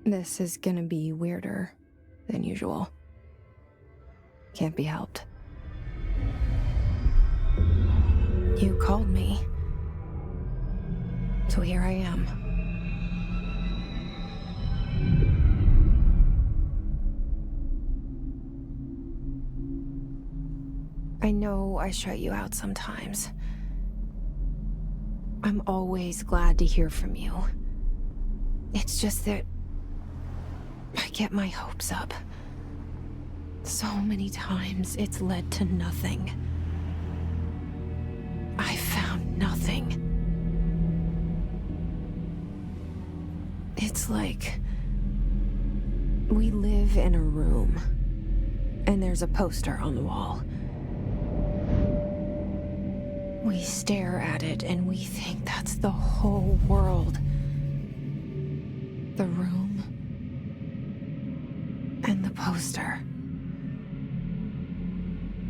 This is gonna be weirder than usual. Can't be helped. You called me. So here I am. I know I shut you out sometimes. I'm always glad to hear from you. It's just that I get my hopes up. So many times it's led to nothing. I found nothing. It's like we live in a room, and there's a poster on the wall. We stare at it and we think that's the whole world. The room and the poster.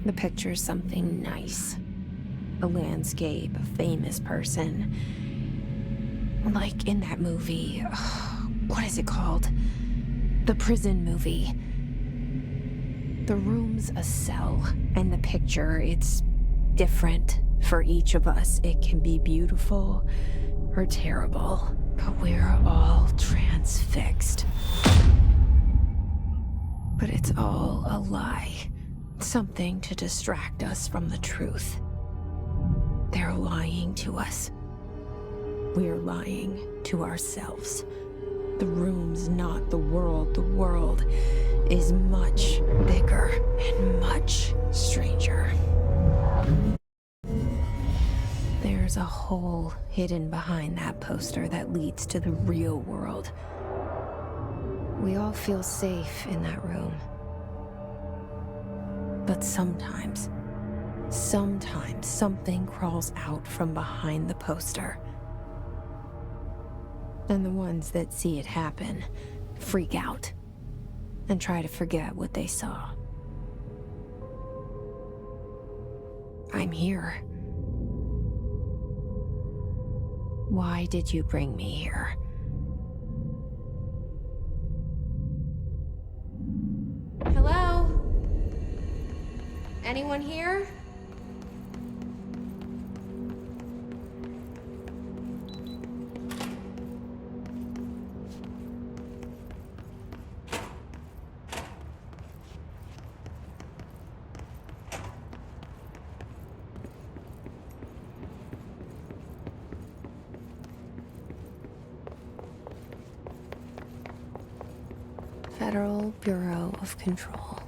The picture's something nice. A landscape, a famous person. Like in that movie, what is it called? The prison movie. The room's a cell, and the picture, it's different for each of us. It can be beautiful or terrible, but we're all transfixed. But it's all a lie. Something to distract us from the truth. They're lying to us. We're lying to ourselves. The room's not the world. The world is much bigger and much stranger. There's a hole hidden behind that poster that leads to the real world. We all feel safe in that room. But sometimes something crawls out from behind the poster. And the ones that see it happen freak out and try to forget what they saw. I'm here. Why did you bring me here? Hello? Anyone here? Federal Bureau of Control.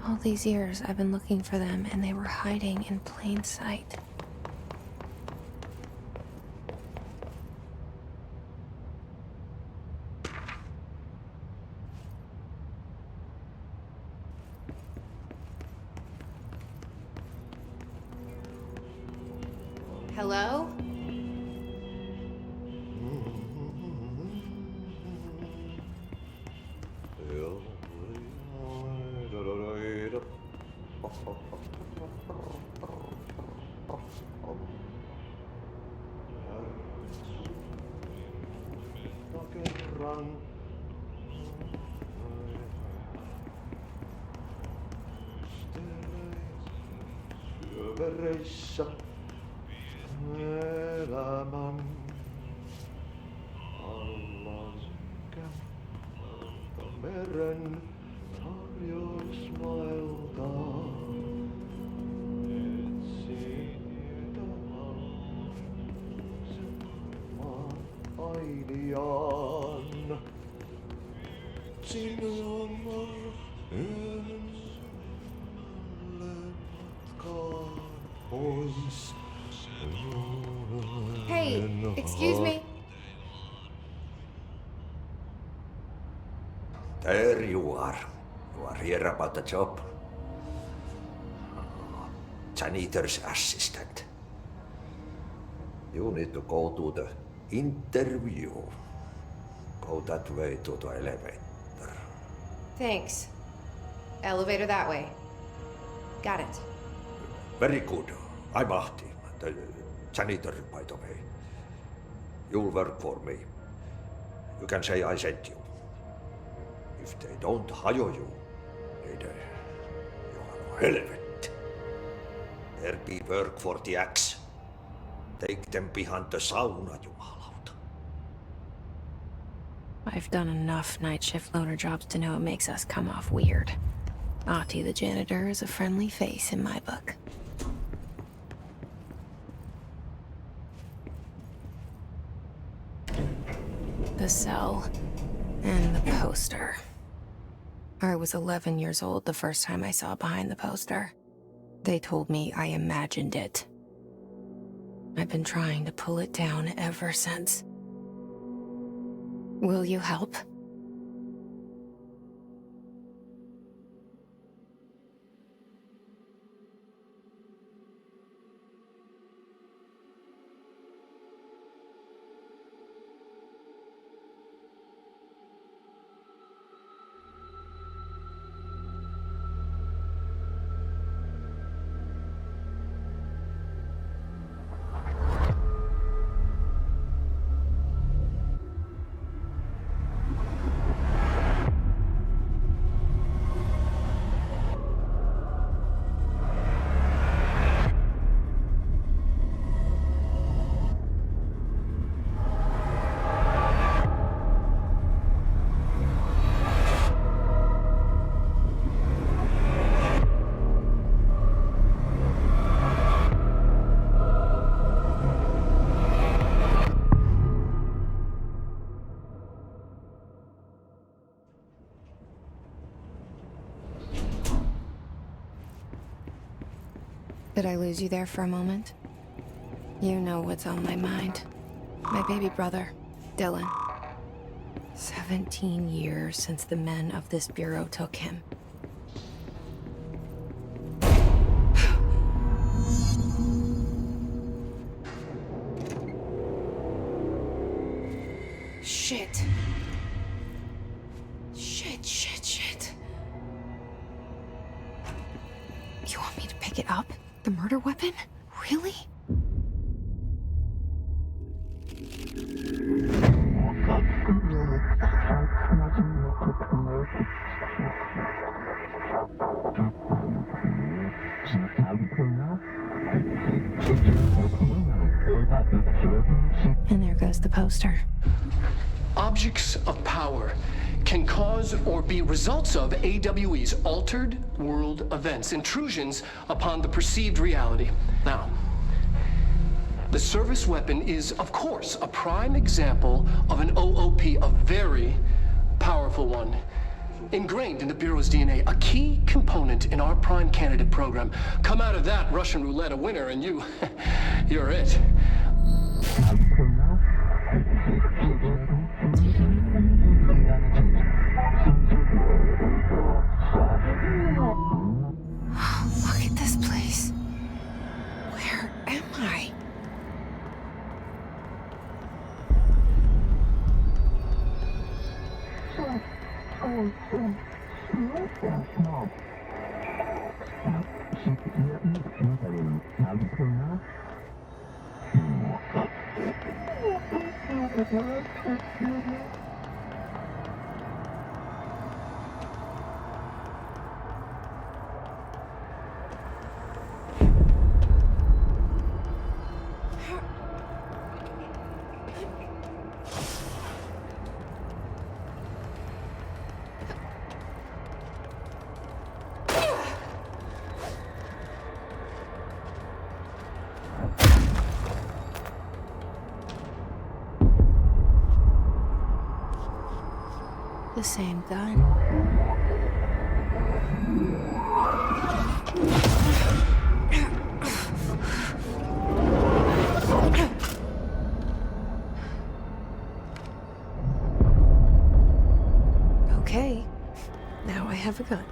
All these years I've been looking for them, and they were hiding in plain sight. Hello? Syövereissä elämän allankän meren tarjousmailta etsin maan ainiaan. Sinun Hey, excuse me? There you are. You are here about the job. Janitor's assistant. You need to go to the interview. Go that way to the elevator. Thanks. Elevator that way. Got it. Very good. I'm Ahti, the janitor, by the way. You'll work for me. You can say I sent you. If they don't hire you, either you are helvet. There be work for the axe. Take them behind the sauna, jumalauta. I've done enough night shift loader jobs to know it makes us come off weird. Ahti the janitor is a friendly face in my book. The cell and the poster. I was 11 years old the first time I saw behind the poster. They told me I imagined it. I've been trying to pull it down ever since. Will you help? Did I lose you there for a moment? You know what's on my mind. My baby brother, Dylan. 17 years since the men of this bureau took him. Shit. Shit. You want me to pick it up? The murder weapon? Really? And there goes the poster. Objects of power can cause or be results of AWE's altered world events, intrusions upon the perceived reality. Now, the service weapon is, of course, a prime example of an OOP, a very powerful one. Ingrained in the Bureau's DNA, a key component in our prime candidate program. Come out of that Russian roulette a winner and you're it. Look at this place. Where am I? The same gun. Okay, now I have a gun.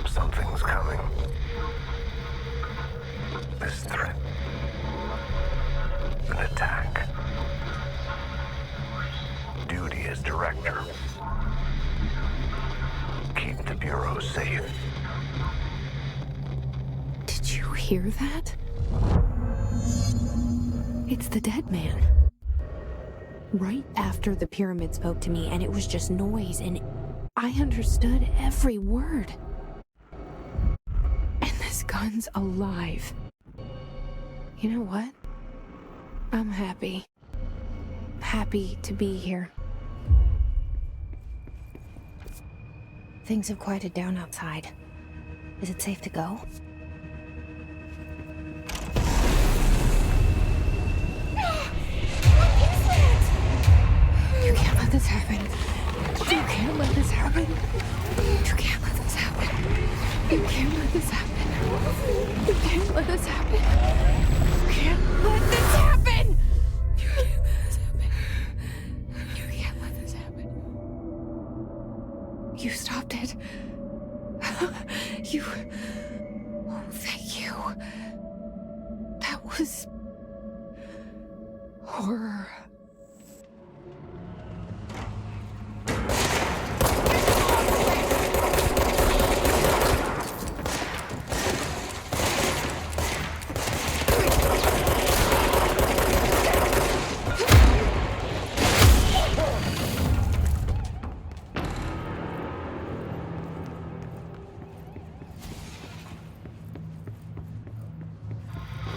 Something's coming. This threat. An attack. Duty as director. Keep the Bureau safe. Did you hear that? It's the dead man. Right after the pyramid spoke to me, and it was just noise, and I understood every word. And this gun's alive. You know what? I'm happy. Happy to be here. Things have quieted down outside. Is it safe to go? You can't let this happen. You can't let this happen. You can't let this happen. You can't let this happen. You can't let this happen. You can't let this happen. You can't let this happen. You can't let this happen. You stopped it. You... Oh, thank you. That was... horror.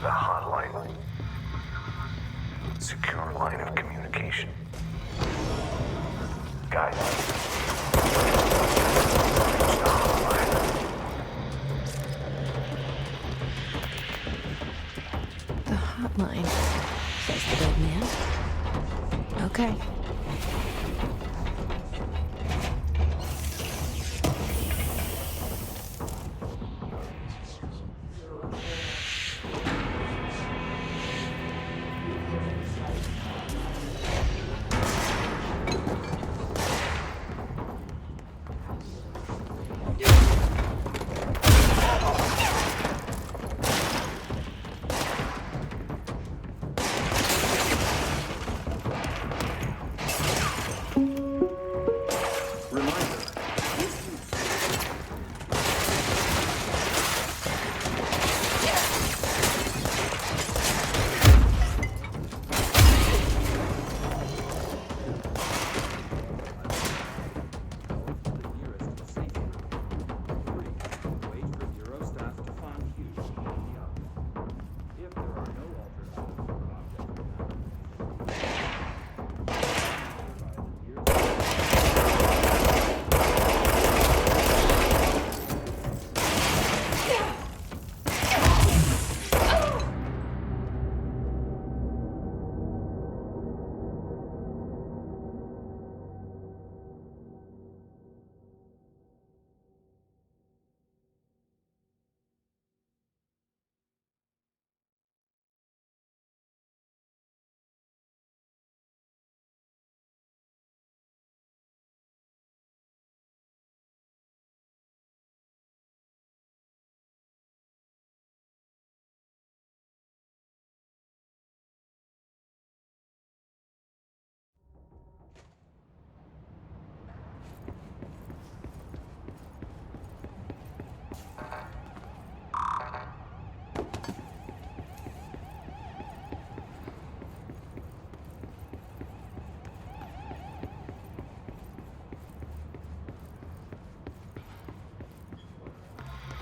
The hotline. Secure line of communication. Guys. Reach the hotline. The hotline, says the dead man. Okay.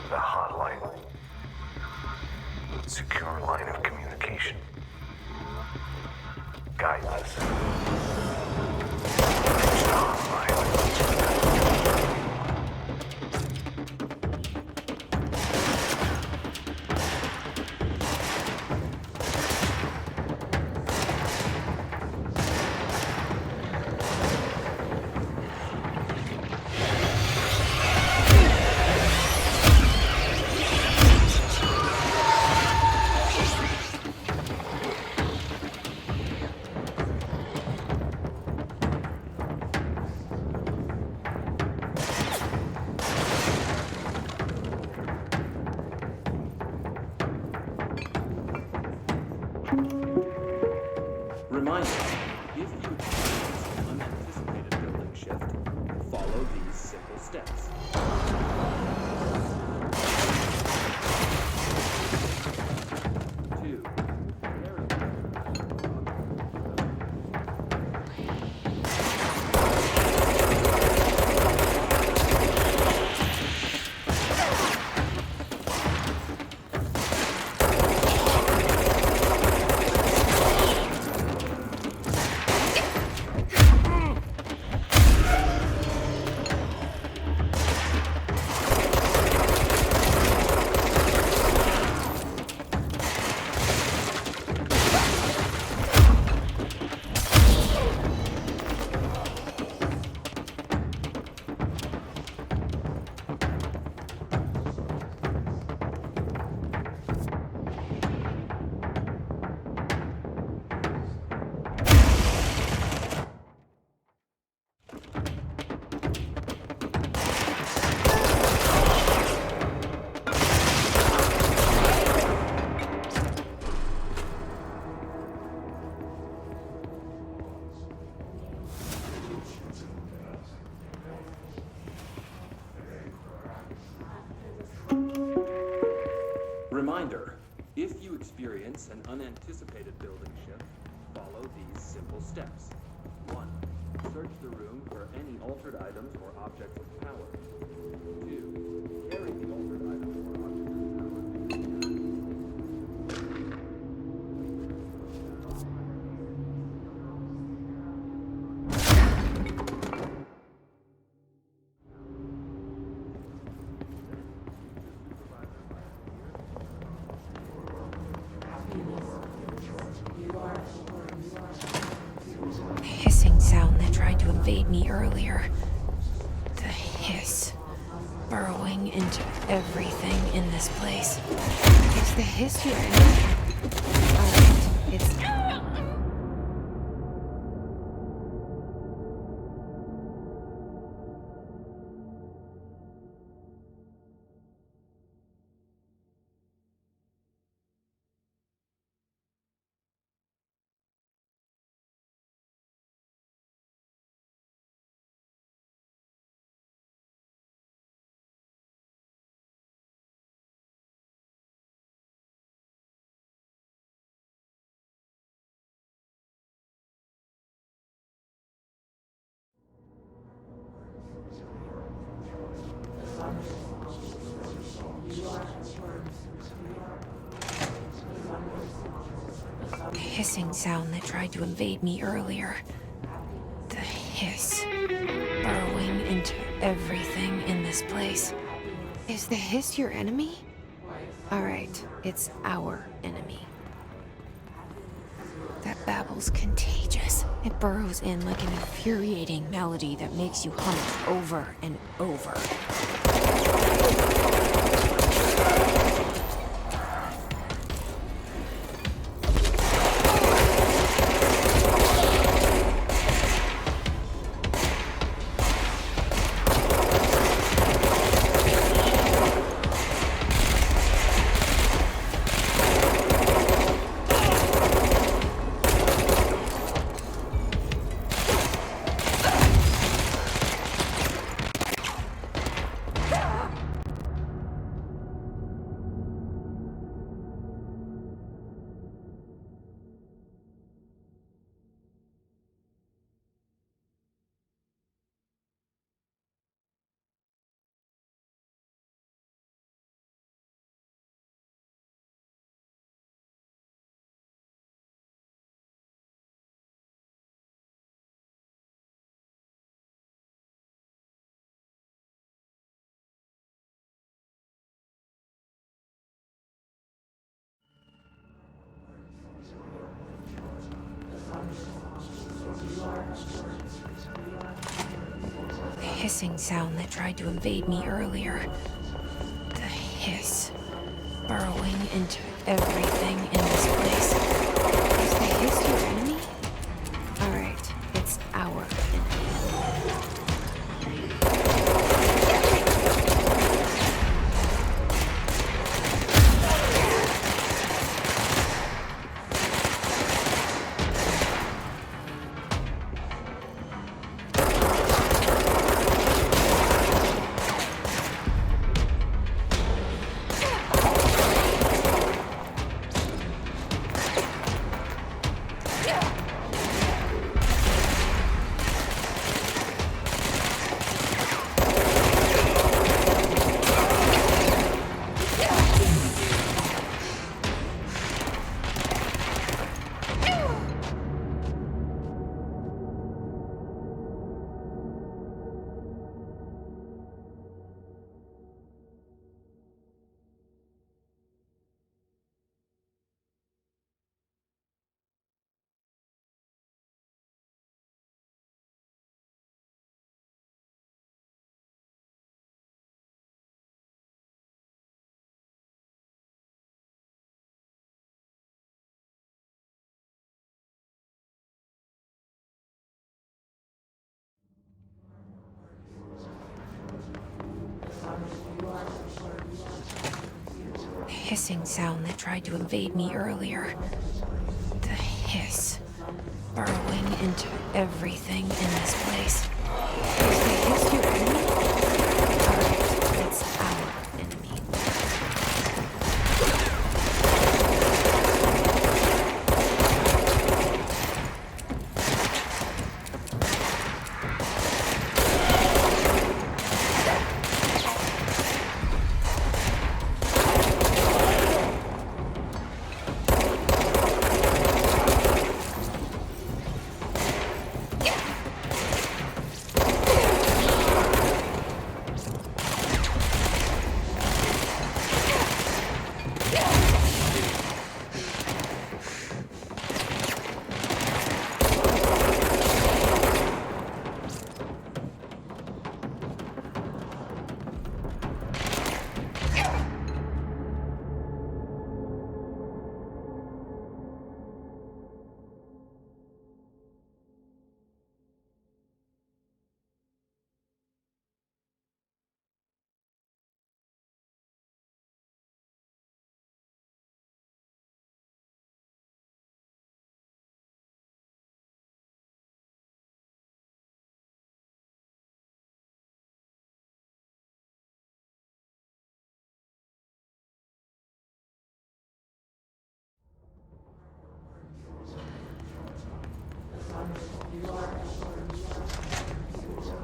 The hotline. Secure line of communication. Guideless. Reach the hotline. Reminder, if you experience an unanticipated building shift, follow these simple steps. 2. Reminder, if you experience an unanticipated building shift, follow these simple steps. 1. Search the room for any altered items or objects of power. 2. Carry the altered items or objects of power. Hissing sound that tried to invade me earlier. The hiss. Burrowing into everything in this place. Is the hiss your enemy? Alright, it's... The hissing sound that tried to invade me earlier. The hiss. Burrowing into everything in this place. Is the hiss your enemy? Alright, it's our enemy. That babble's contagious. It burrows in like an infuriating melody that makes you hum it over and over. hissing sound that tried to invade me earlier. The hiss, burrowing into everything in this place. Is the hiss your enemy? Alright, it's our enemy. Hissing sound that tried to invade me earlier. The hiss, burrowing into everything in this place. Is the hiss your enemy? Alright, it's our enemy.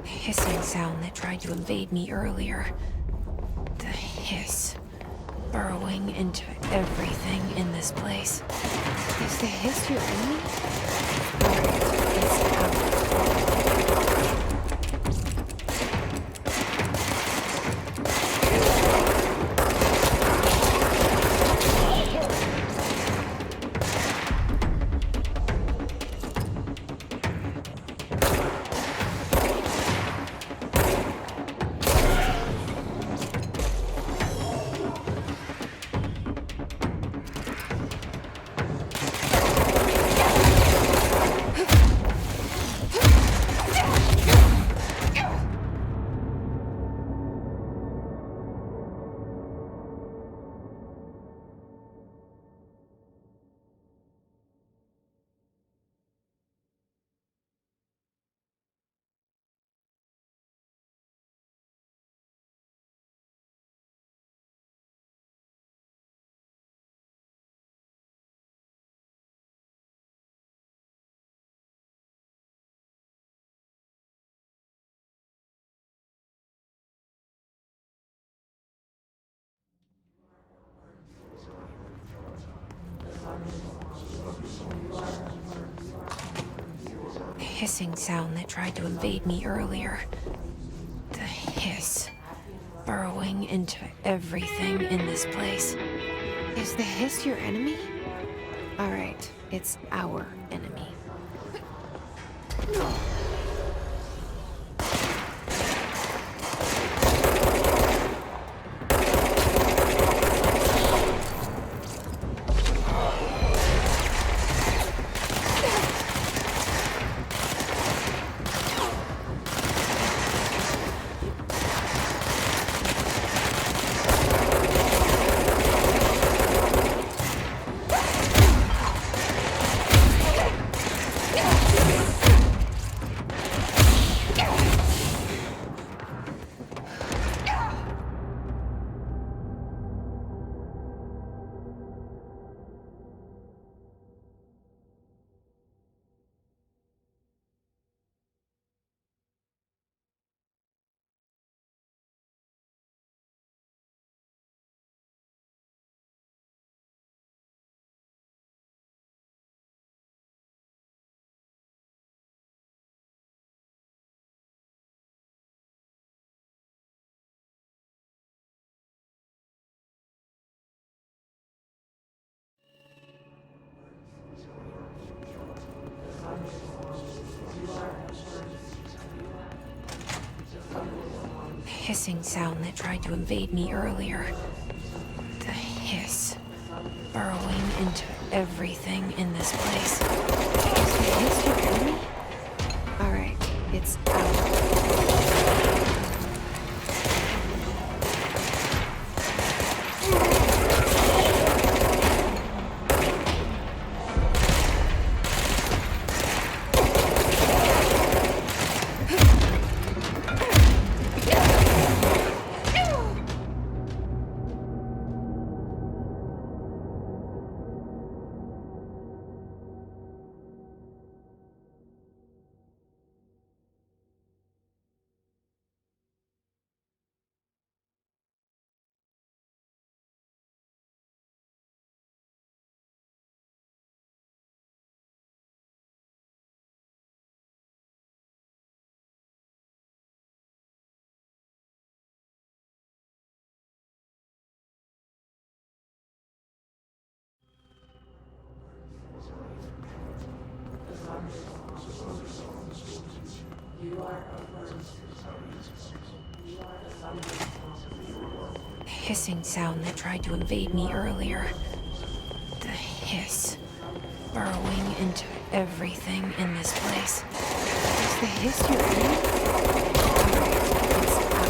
Hissing sound that tried to invade me earlier. The hiss, burrowing into everything in this place. Is the hiss your enemy? Alright, it's our. Hissing sound that tried to invade me earlier. The hiss, burrowing into everything in this place. Is the hiss your enemy? Alright, it's our enemy. hissing sound that tried to invade me earlier. The hiss. Burrowing into everything in this place. Is the hiss your enemy? Alright, it's out. Hissing sound that tried to invade me earlier. The hiss. Burrowing into everything in this place. Is the hiss your enemy? Alright, it's out.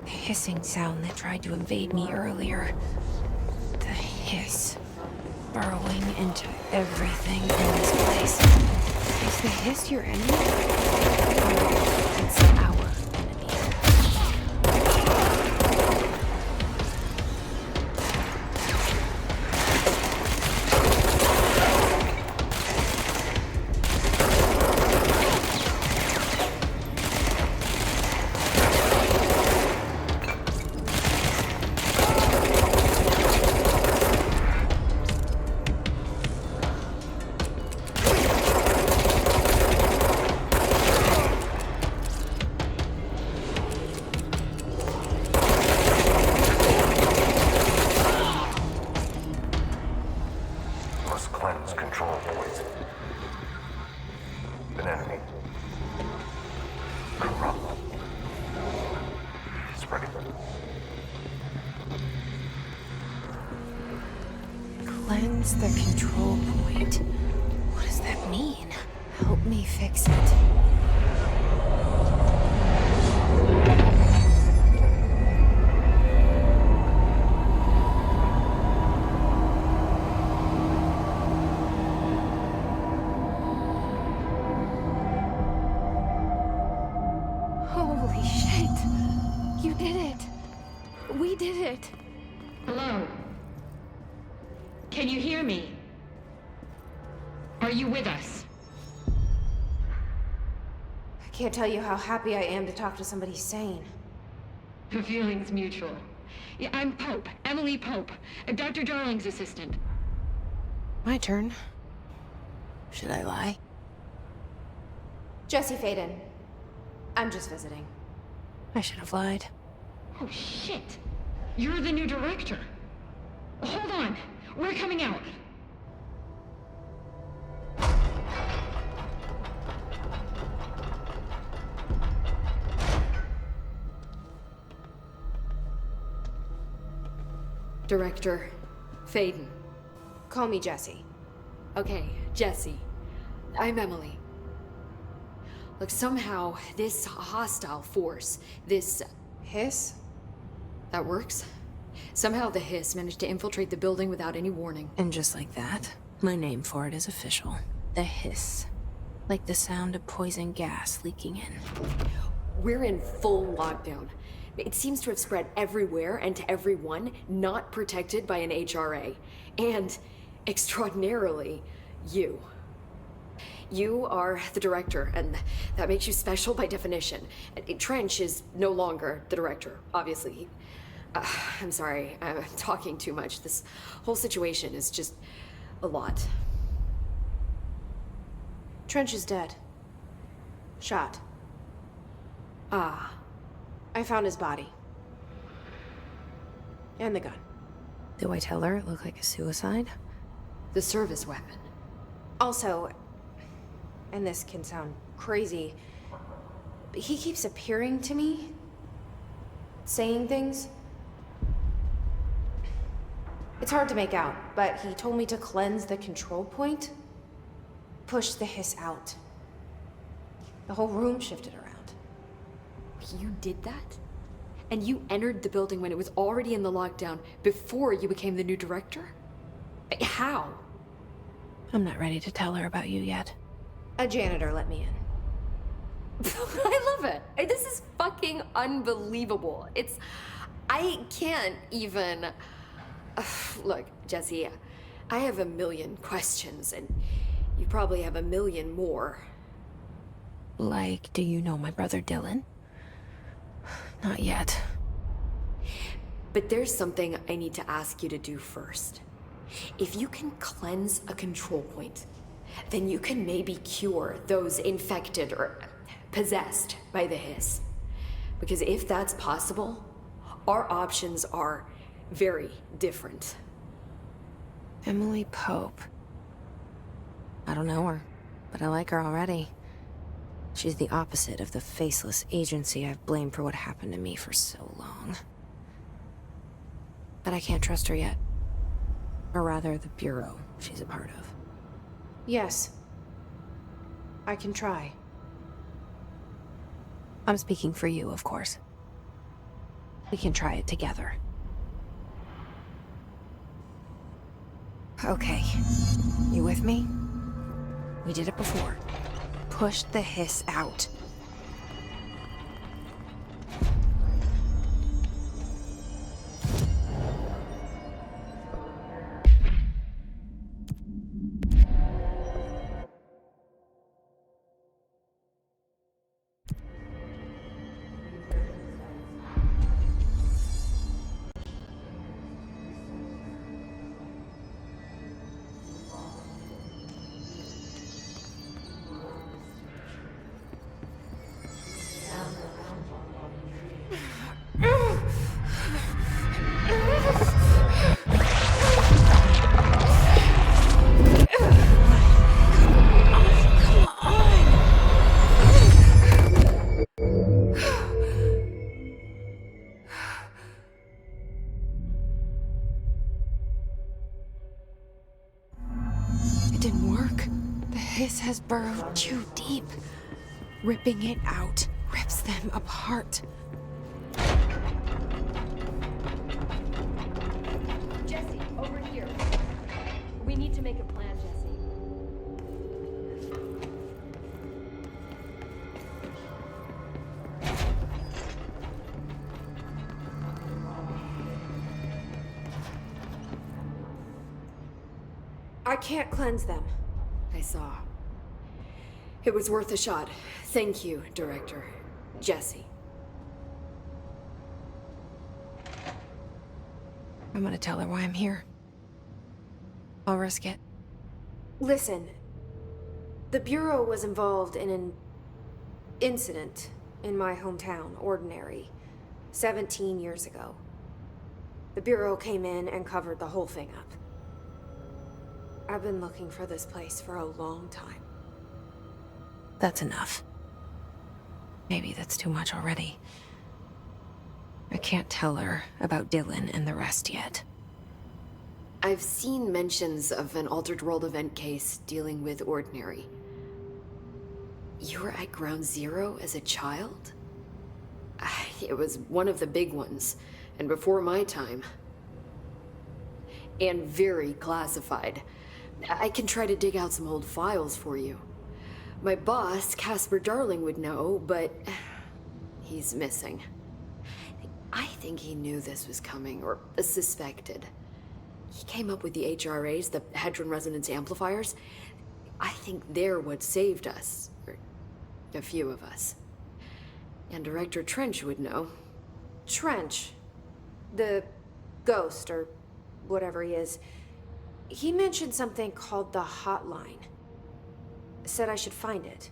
Hissing sound that tried to invade me earlier. The hiss. Burrowing into everything in this place. Is the hiss your enemy? Alright, it's our enemy. Must cleanse control points. An enemy. Corrupt. Spreading. Cleanse the control point. What does that mean? Help me fix it. Holy shit! You did it! We did it! Hello? Can you hear me? Are you with us? I can't tell you how happy I am to talk to somebody sane. The feeling's mutual. Yeah, I'm Pope, Emily Pope, Dr. Darling's assistant. My turn. Should I lie? Jesse Faden. I'm just visiting. I should have lied. Oh, shit. You're the new director. Hold on. We're coming out. Director Faden. Call me Jesse. Okay, Jesse. I'm Emily. Look, somehow this hostile force, this... Hiss? That works. Somehow the hiss managed to infiltrate the building without any warning. And just like that, my name for it is official. The hiss. Like the sound of poison gas leaking in. We're in full lockdown. It seems to have spread everywhere and to everyone not protected by an HRA. And, extraordinarily, you. You are the director, and that makes you special by definition. Trench is no longer the director, obviously. I'm sorry, I'm talking too much. This whole situation is just a lot. Trench is dead. Shot. Ah. I found his body. And the gun. Do I tell her it looked like a suicide? The service weapon. Also, and this can sound crazy, but he keeps appearing to me, saying things. It's hard to make out, but he told me to cleanse the control point, push the hiss out. The whole room shifted around. You did that? And you entered the building when it was already in the lockdown before you became the new director? How? I'm not ready to tell her about you yet. A janitor let me in. I love it. This is fucking unbelievable. I can't even... Look, Jesse, I have a million questions, and you probably have a million more. Like, do you know my brother Dylan? Not yet. But there's something I need to ask you to do first. If you can cleanse a control point, then you can maybe cure those infected or possessed by the hiss. Because if that's possible, our options are very different. Emily Pope. I don't know her, but I like her already. She's the opposite of the faceless agency I've blamed for what happened to me for so long. But I can't trust her yet. Or rather, the bureau she's a part of. Yes. I can try. I'm speaking for you, of course. We can try it together. Okay. You with me? We did it before. Push the hiss out. It didn't work. The hiss has burrowed too deep. Ripping it out rips them apart. Jesse, over here. We need to make a plan, Jesse. I can't cleanse them. I saw. It was worth a shot. Thank you, Director. Jesse. I'm gonna tell her why I'm here. I'll risk it. Listen. The Bureau was involved in an incident in my hometown, Ordinary, 17 years ago. The Bureau came in and covered the whole thing up. I've been looking for this place for a long time. That's enough. Maybe that's too much already. I can't tell her about Dylan and the rest yet. I've seen mentions of an Altered World event case dealing with Ordinary. You were at Ground Zero as a child? It was one of the big ones. And before my time. And very classified. I can try to dig out some old files for you. My boss, Casper Darling, would know, but he's missing. I think he knew this was coming, or suspected. He came up with the HRAs, the Hadron Resonance Amplifiers. I think they're what saved us. Or a few of us. And Director Trench would know. Trench. The ghost, or whatever he is. He mentioned something called the hotline. Said I should find it.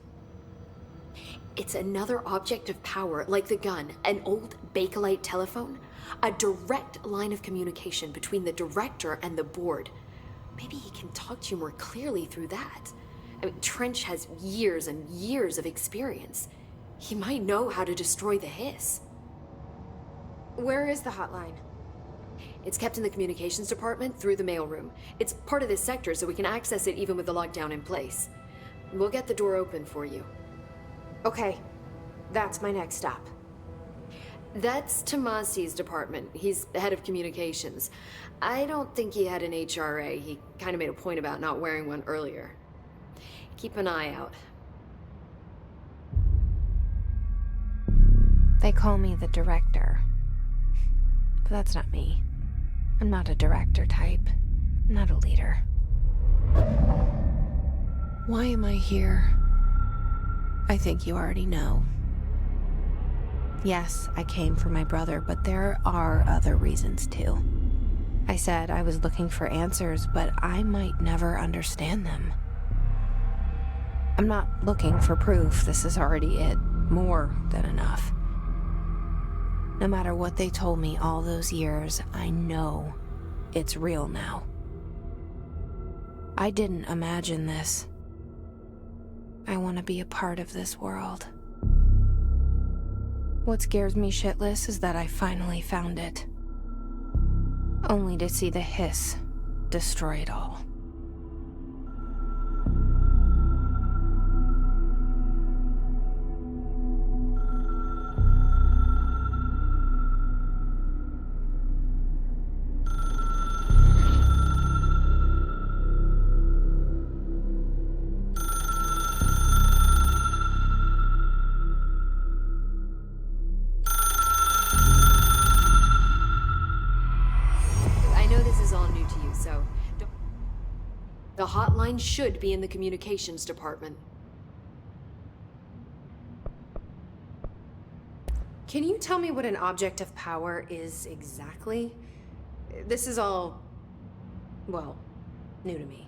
It's another object of power, like the gun, an old Bakelite telephone. A direct line of communication between the director and the board. Maybe he can talk to you more clearly through that. I mean, Trench has years and years of experience. He might know how to destroy the hiss. Where is the hotline? It's kept in the communications department through the mailroom. It's part of this sector, so we can access it even with the lockdown in place. We'll get the door open for you. Okay, that's my next stop. That's Tomasi's department. He's the head of communications. I don't think he had an HRA. He kind of made a point about not wearing one earlier. Keep an eye out. They call me the director. But that's not me. I'm not a director type. I'm not a leader. Why am I here? I think you already know. Yes, I came for my brother, but there are other reasons too. I said I was looking for answers, but I might never understand them. I'm not looking for proof. This is already it. More than enough. No matter what they told me all those years, I know it's real now. I didn't imagine this. I want to be a part of this world. What scares me shitless is that I finally found it. Only to see the hiss destroy it all. The hotline should be in the communications department. Can you tell me what an object of power is exactly? This is all, well, new to me.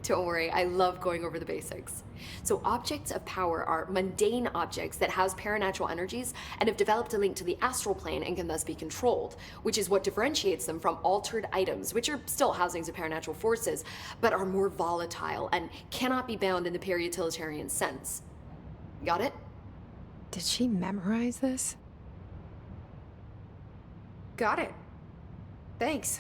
Don't worry, I love going over the basics. So objects of power are mundane objects that house paranatural energies and have developed a link to the astral plane and can thus be controlled, which is what differentiates them from altered items, which are still housings of paranatural forces, but are more volatile and cannot be bound in the peri-utilitarian sense. Got it? Did she memorize this? Got it. Thanks.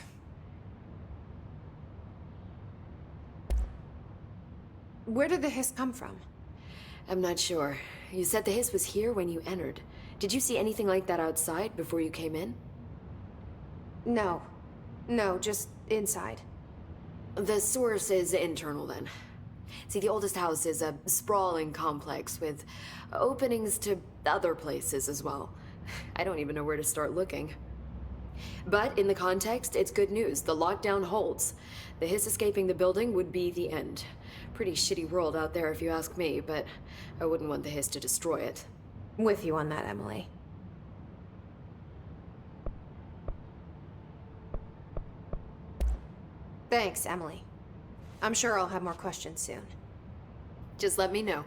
Where did the hiss come from? I'm not sure. You said the hiss was here when you entered. Did you see anything like that outside before you came in? No. No, just inside. The source is internal then. See, the oldest house is a sprawling complex with openings to other places as well. I don't even know where to start looking. But in the context, it's good news. The lockdown holds. The hiss escaping the building would be the end. Pretty shitty world out there if you ask me, but I wouldn't want the hiss to destroy it. With you on that, Emily. Thanks, Emily. I'm sure I'll have more questions soon. Just let me know.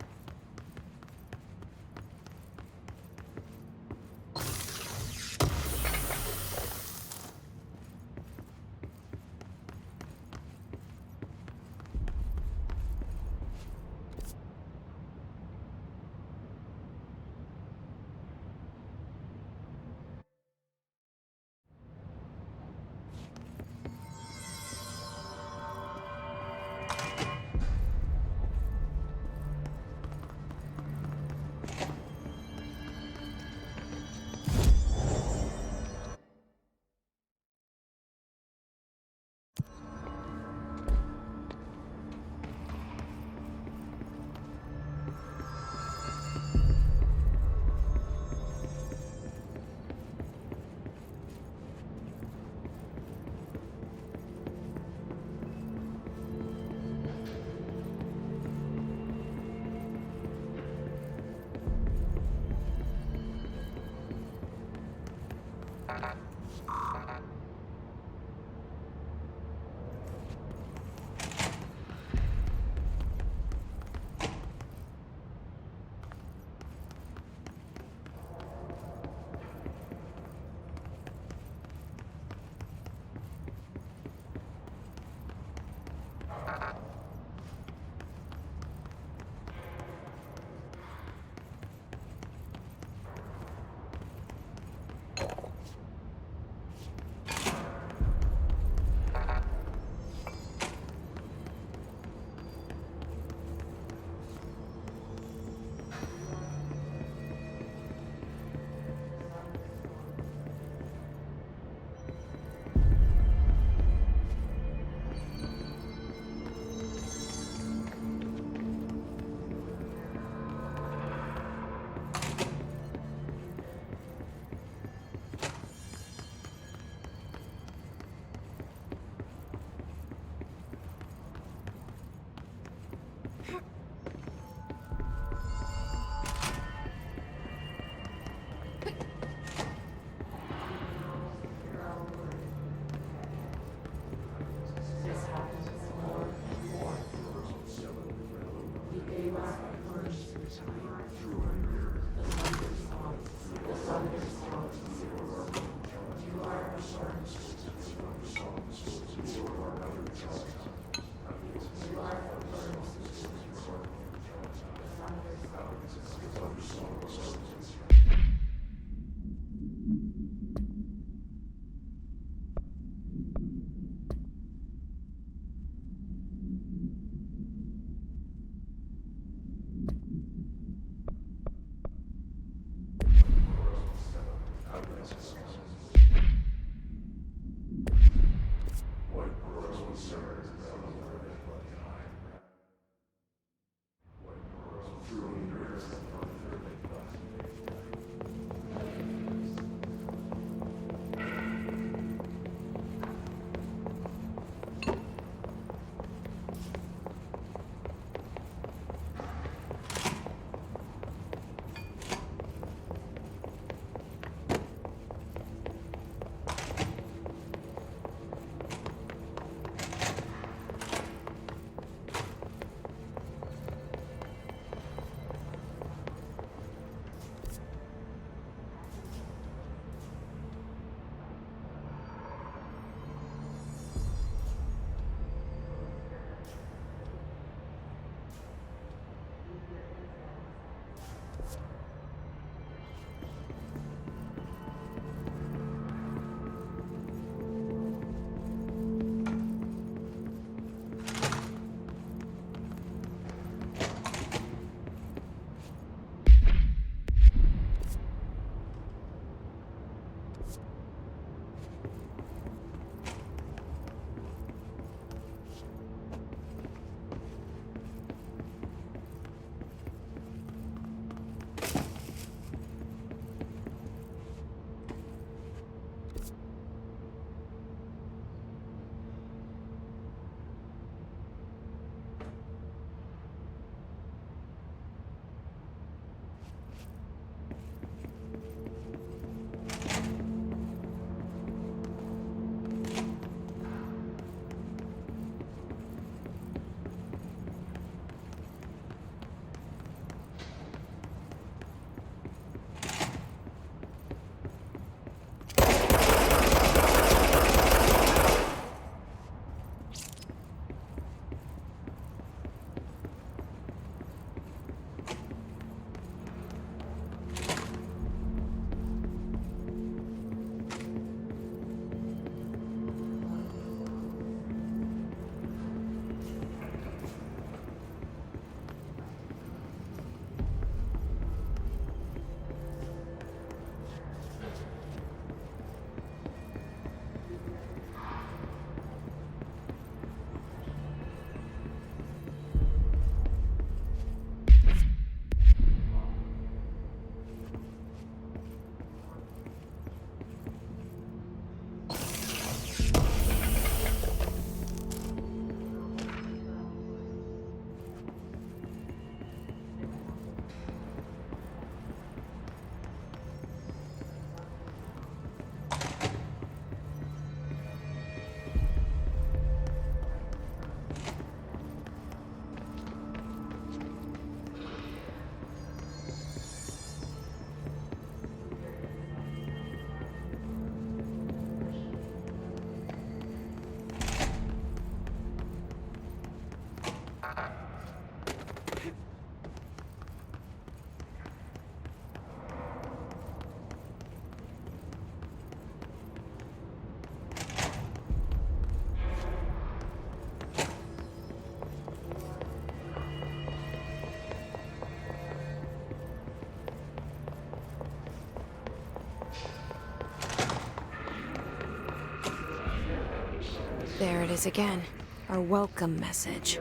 There it is again. Our welcome message.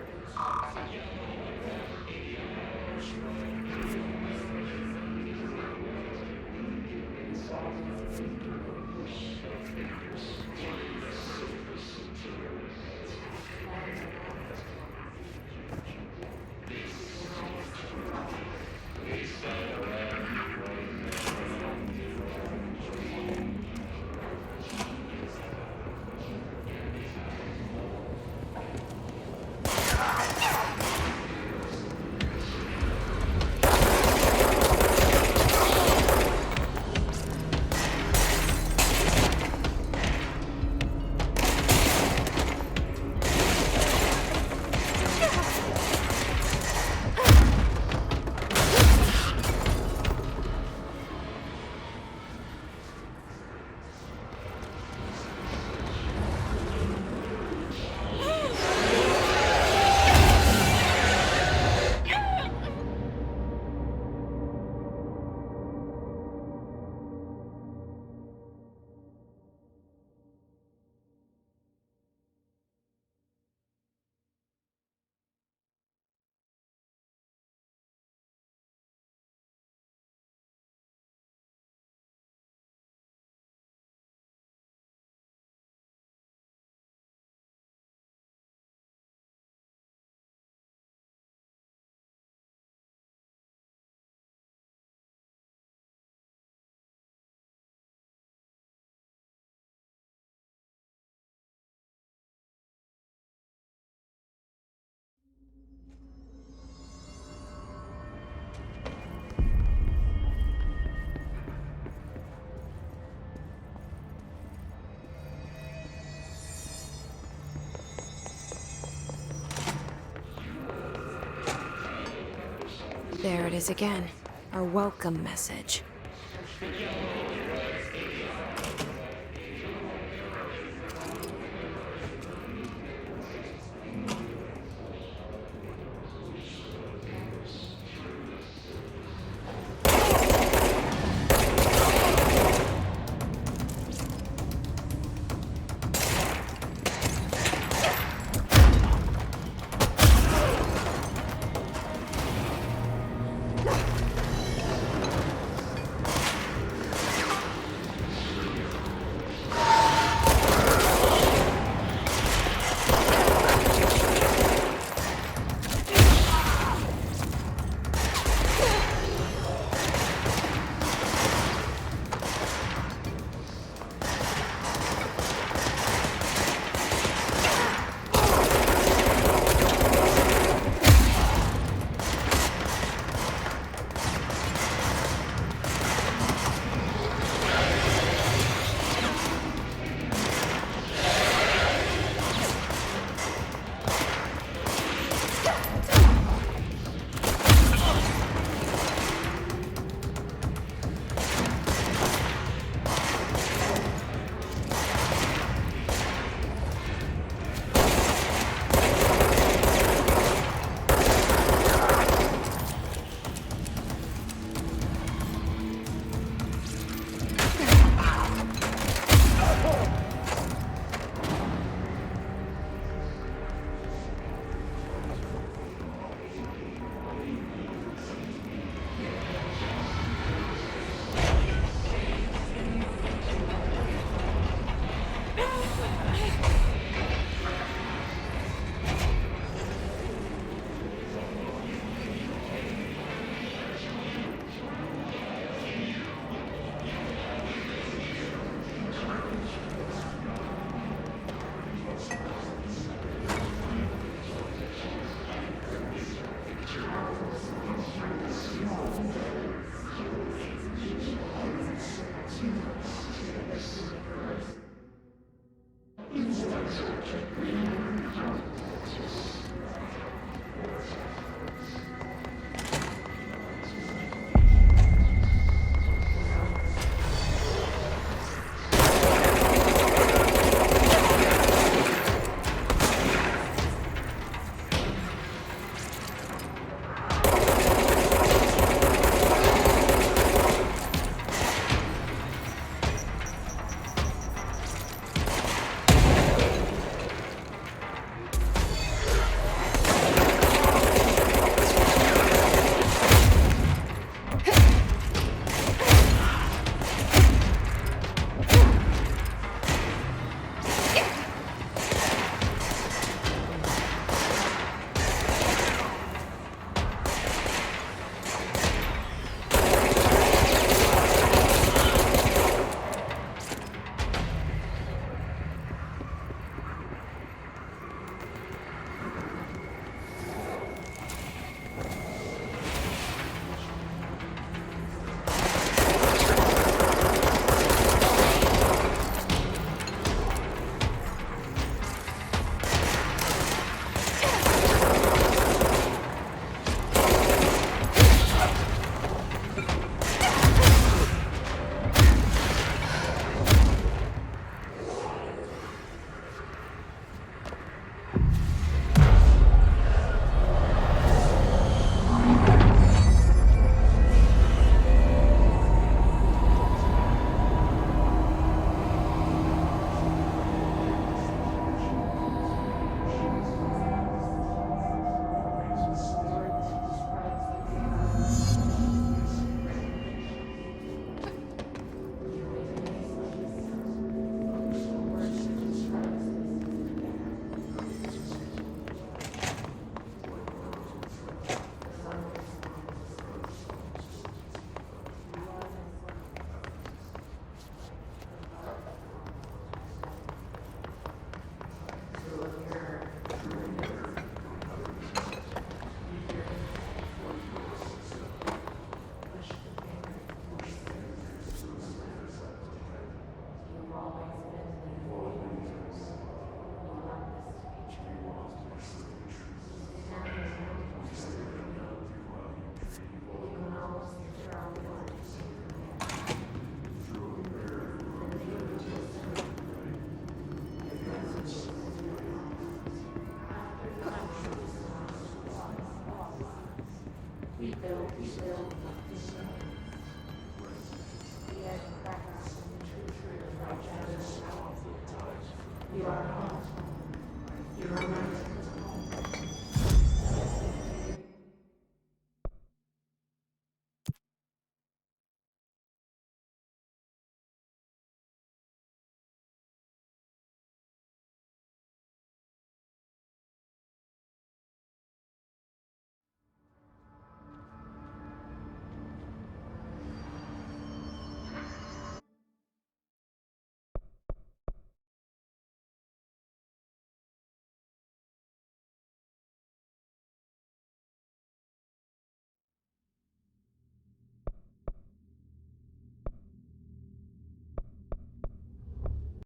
There it is again. Our welcome message. You are